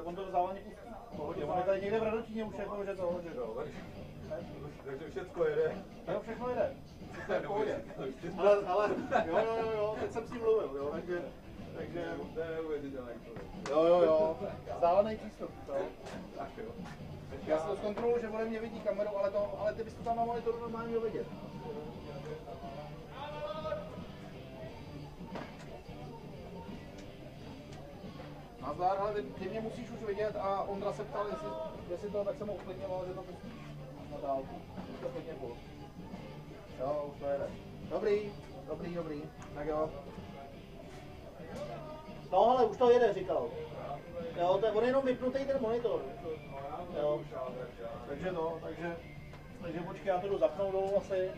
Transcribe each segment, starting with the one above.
On to závodně pustí. Pohodě, on je tady někde v Radotíně už jako, že to, že jo. Takže všechno jede. Jo, všechno jede. Všechno je v pohodě. Ale, jo, teď jsem s ním mluvil, jo, takže to je neuvěřitelné. Jo, vzdálený přístup, jo. Tak jo. Já si to zkontroluji, že ode mě vidí kameru, ale ty bys to tam na monitoru normálně měl vidět. Nazdar, ale ty mě musíš už vidět a Ondra se ptal, jestli to, tak jsem ho uklidňoval, že to pustíš na dálku. Už to klidně půl. Jo, už to jede. Dobrý. Tak jo. No ale už to jede, říkal. Jo, on je jenom vypnutý ten monitor. Jo. Takže počkej, já to jdu zapnout dolů asi.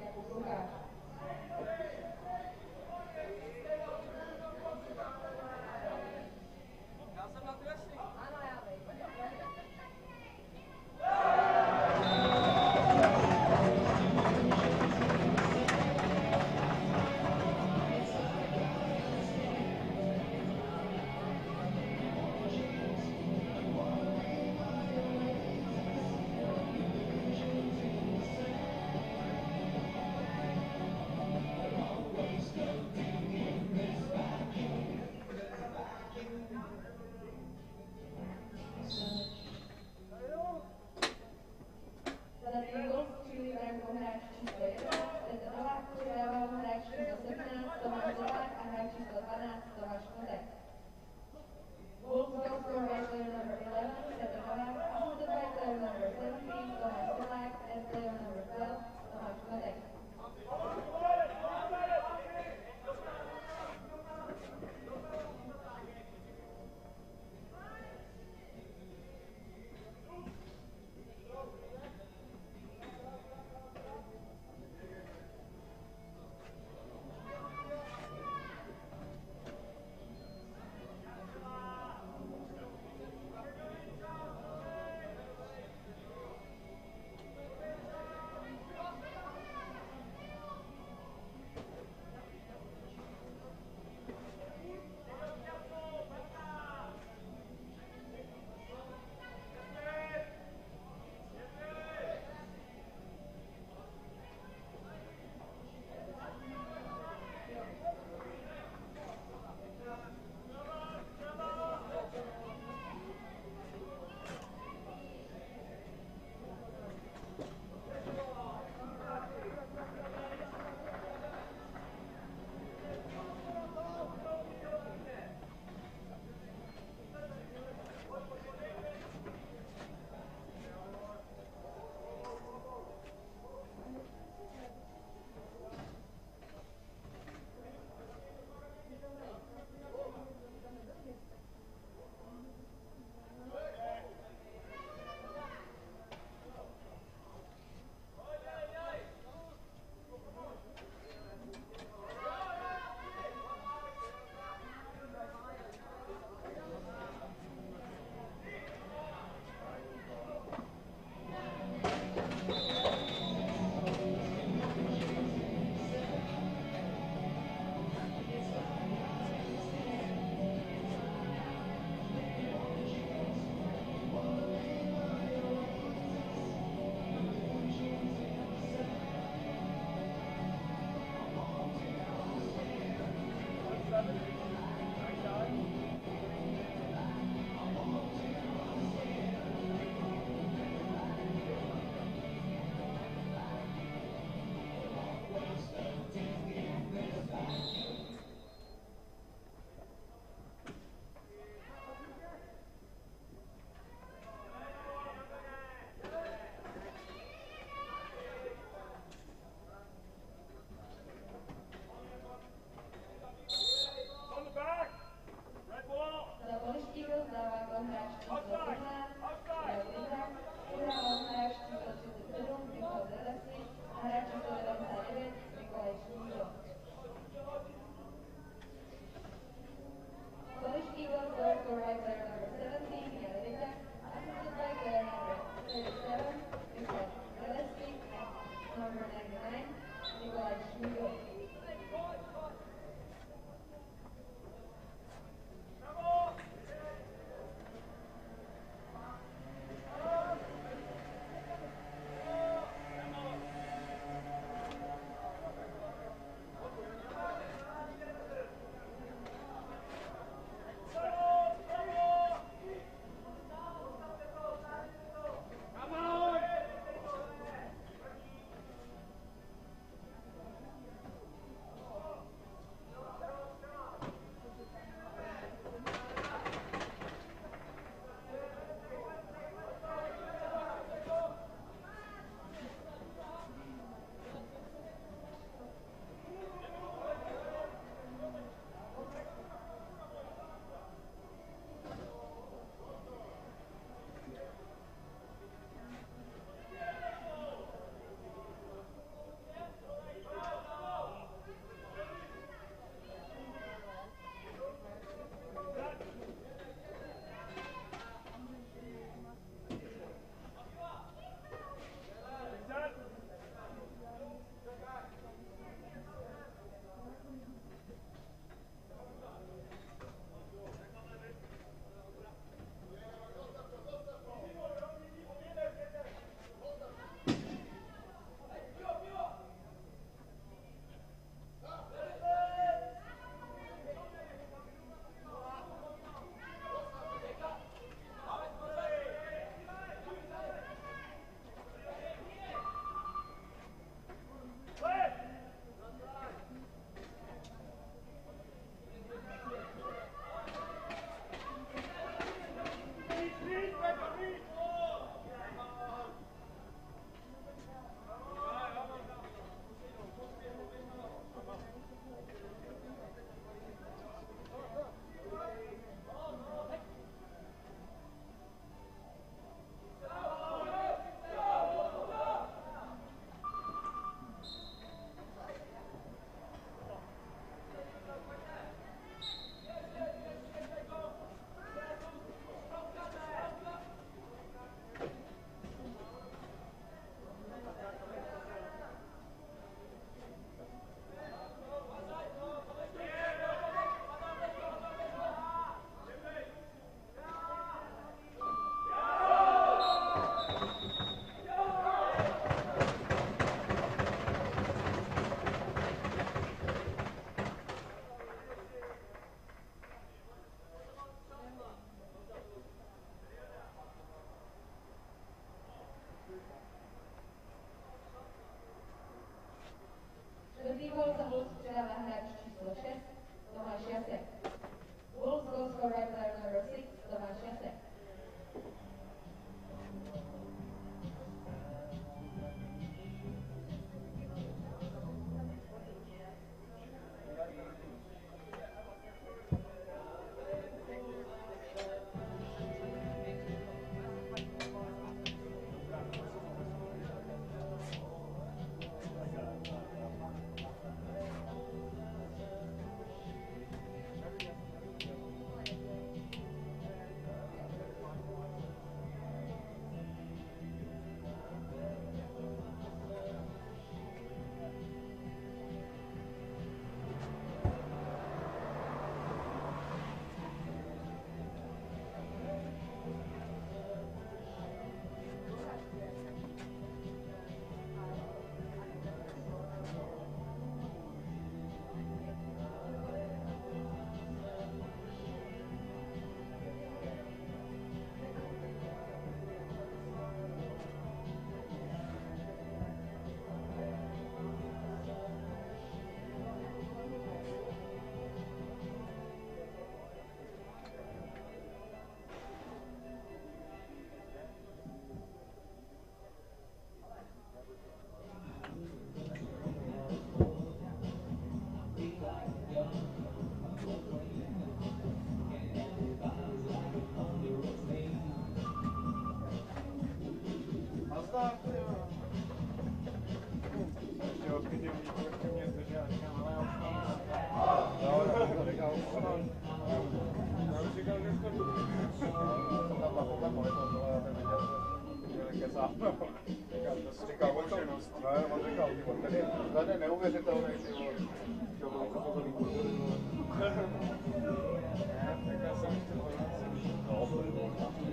jako Lukáš. Ano, já vím. To je neuvěřitelný, ty vole. Chtěl to víc upozorný kurzory, vole. Tak já jsem ještě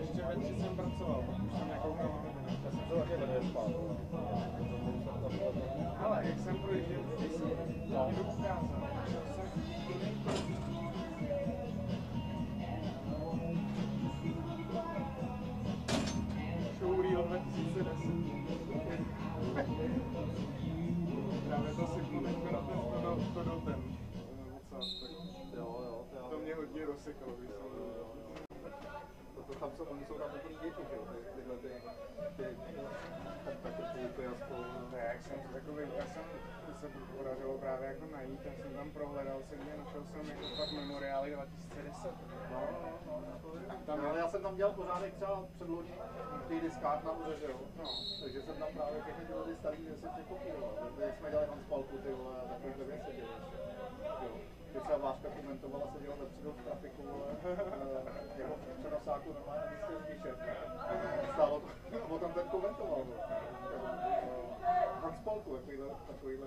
ještě ve 3 jsem pracoval, pak už jsem nekoukal na noviny. Já jsem to taky vedle spát. Ale jak jsem projížděl, když jsem někdo ukázal, Showreel 2010. Právě to sypnu teďka na to do ten WhatsApp. Jo, To mě hodně rozsekalo, když jsem tam jsou, oni jsou tam úplný děti, že jo, tyhle ty aspoň. Já jsem se podařilo právě jako najít, já jsem tam prohledal si, kde našel jsem jako fakt memoriály 2010. Ale já jsem tam dělal pořádek třeba předloni v těch diskách na Uře, že jo, takže jsem tam právě všechny tyhle ty starý věci překopíroval, protože jsme dělali Hanspalku, ty vole, a takovýhle věci dělali. Když třeba Váška komentovala, se dělal vepředu v trafiku, jeho přenosáku normálně na místě zvyšet. Stálo to, nebo tam ten komentoval. Hanspalku, takovýhle.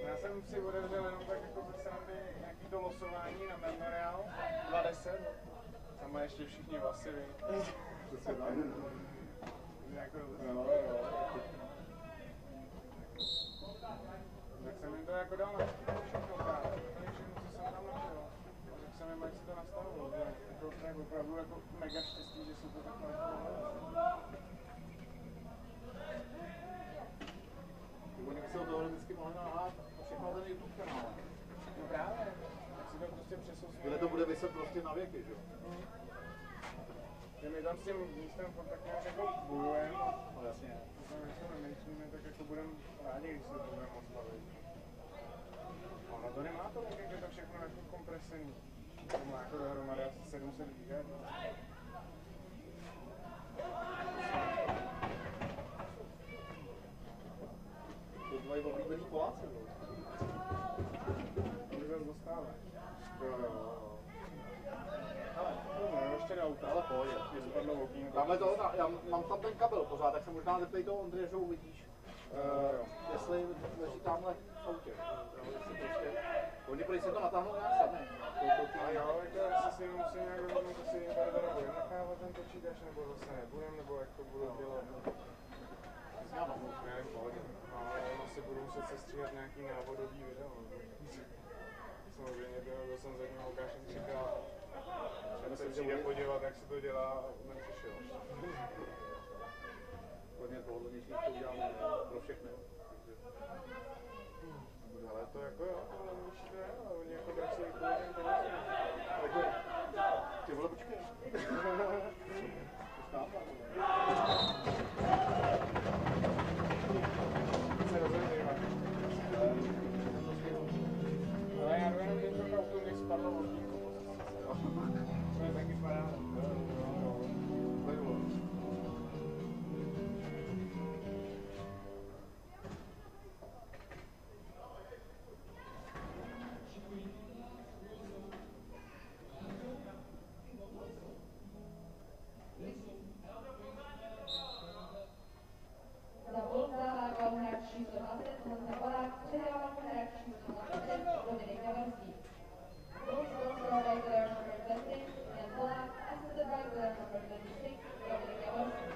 Já jsem si otevřel jenom tak jako ze srandy nějaký to losování na Memorial 2010. Tam má ještě všichni vlasy, víš. Přesně tak. Jako, tak jsem jim to jako dal na všechno právě. To je všechno, co jsem tam našel. Tak jsem jim, jak si to nastavilo. To je opravdu jako mega štěstí, že jsou to takhle. Oni by se od toho vždycky mohli nahrát všechno ten YouTube kanál. No právě, tak si to prostě přesousnu. Kde to bude vyset prostě na věky, že jo? Že my tam s tím místem furt tak nějak jako bojujeme. No jasně. Když to nemyslíme, tak jako budeme rádi, když se to budeme moc bavit. Ono to nemá to, jak je to všechno jako kompresený. To má jako dohromady asi 700 GB. To tvoji oblíbený Poláci, jo? To by zase dostále. Jo. No, ještě do auta. Ale pohodě. Mě spadlo okýnko. Tamhle to, já mám tam ten kabel pořád, tak se možná zeptej toho Ondřeje, že ho uvidíš. Jestli leží tamhle v autě. Oni prý si to natáhnou nějak sami. A jo, jako já si jenom musím nějak rozhodnout, jestli tady teda budeme nechávat ten počítač, nebo zase nebudem, nebo jak to budu dělat. Ne, pohodě. Ale asi budu muset sestříhat nějaký návodový video. Samozřejmě to jsem za ním Lukášem čekal. Že se přijde podívat, jak se to dělá, a nepřišel. Hodně pohodlnější, to uděláme pro všechny. Ale to jako jo, to levnější to je, ale oni jako pracují kolem toho. Ty vole, počkej. Se rozhodněvat. Ale já jenom teď to auto, když spadlo okýnko. To je taky paráda. Za gól dával hráč číslo 20 Honza Polák, přehrával hráč číslo 25 Dominik Javorský. Goal scored by player number 20 Jan Polák, assisted by player number 26 Dominik Javorský.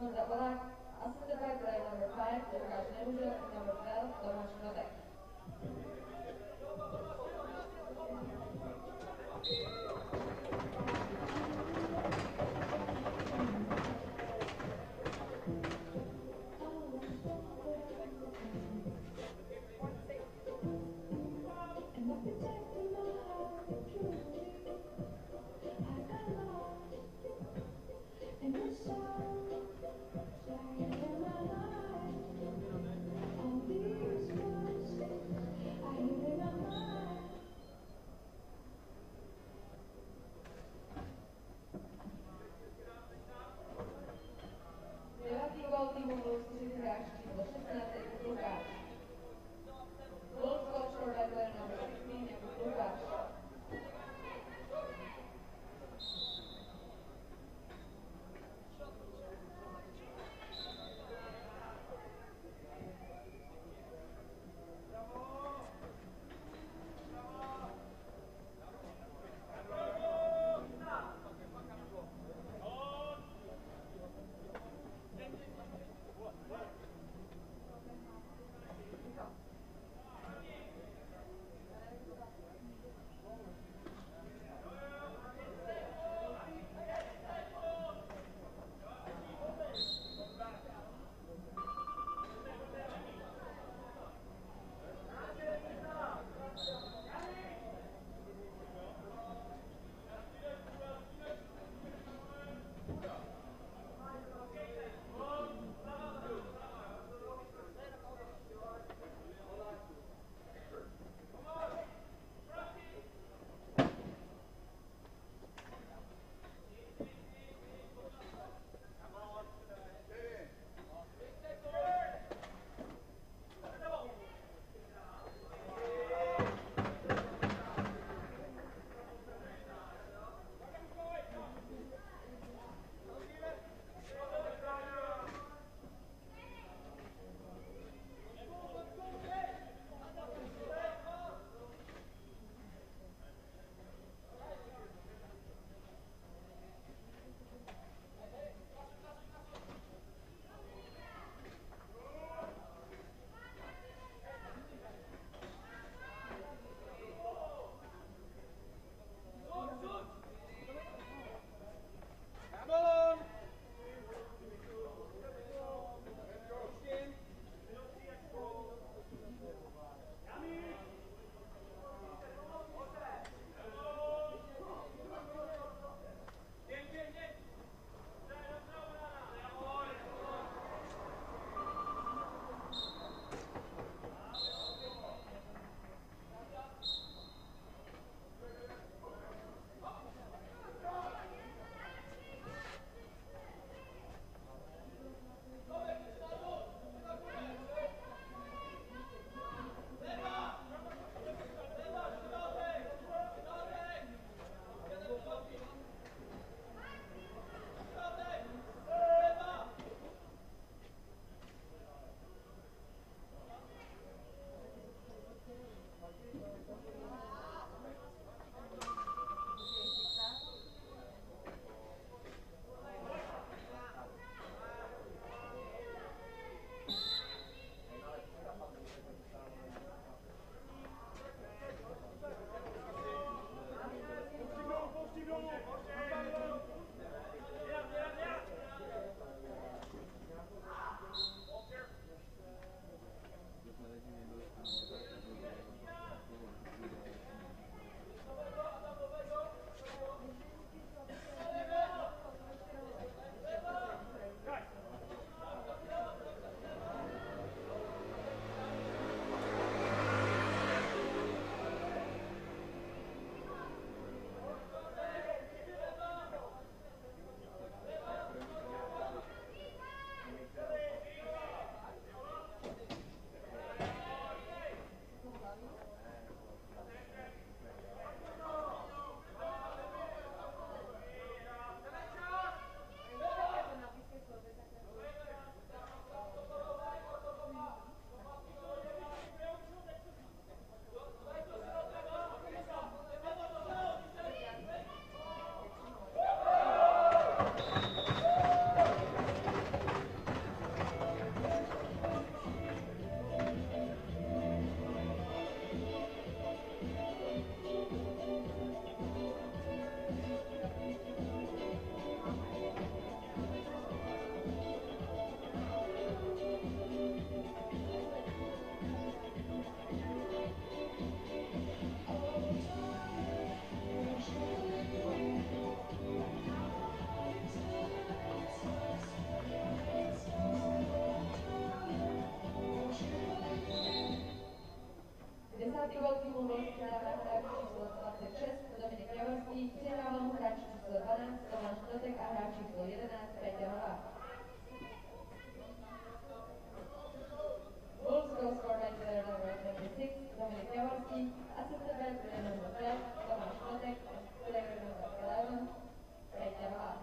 Honza Polák, assisted by player number 5, Lukáš Neružil, and number 12, Tomáš Novek. Tomáš Totek a hráč číslo 11 Peťa Novák. Bulls goal scored by player number 26 Dominik Javorský, assisted by player number 12 Tomáš Totek and player number 11 Peťa Novák.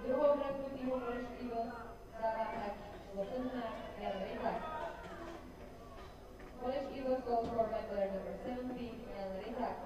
Druhou branku týmu Polish Eagles dává hráč číslo 17 Jan Rychlak. Polish Eagles goal scored by player number 17 Jan Rychlak.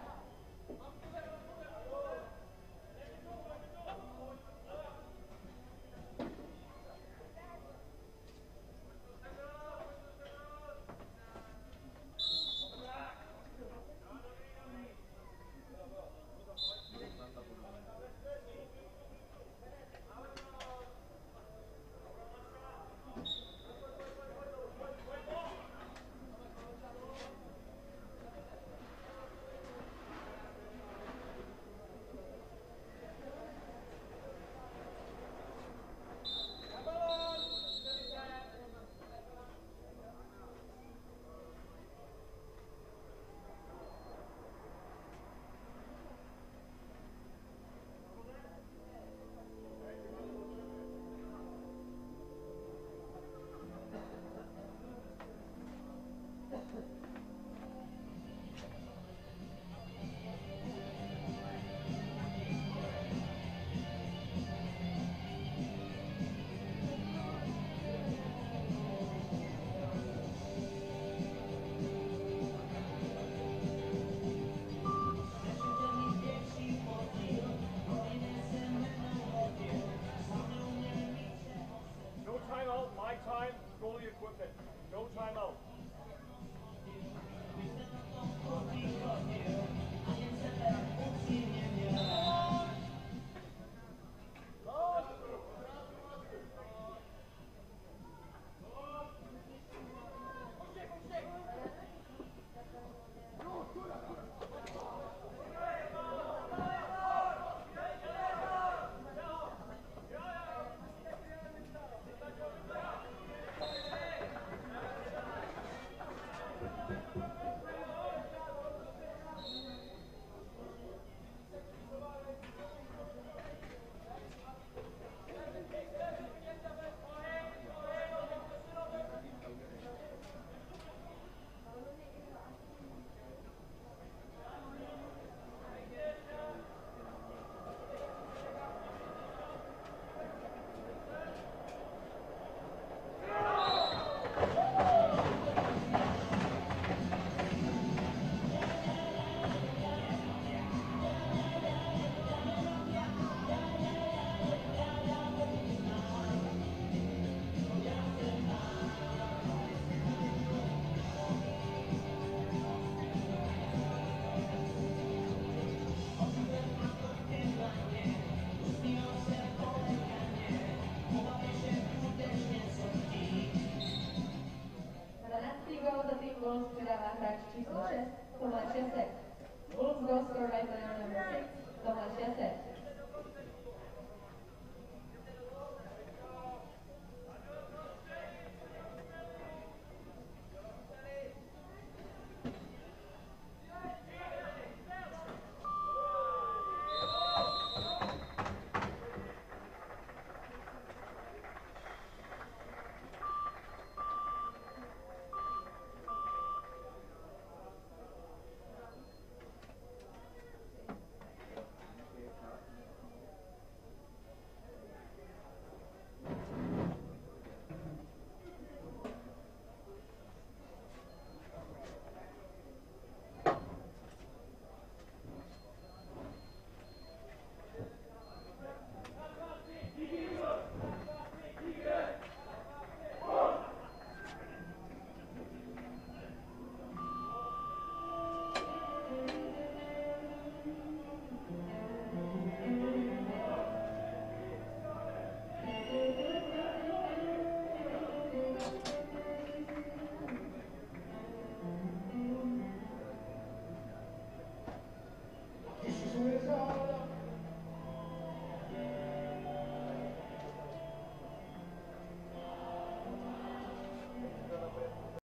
Bulls přidává hráč číslo 6 Tomáš Jasek. Bulls goal scored by player number 6 Tomáš Jasek.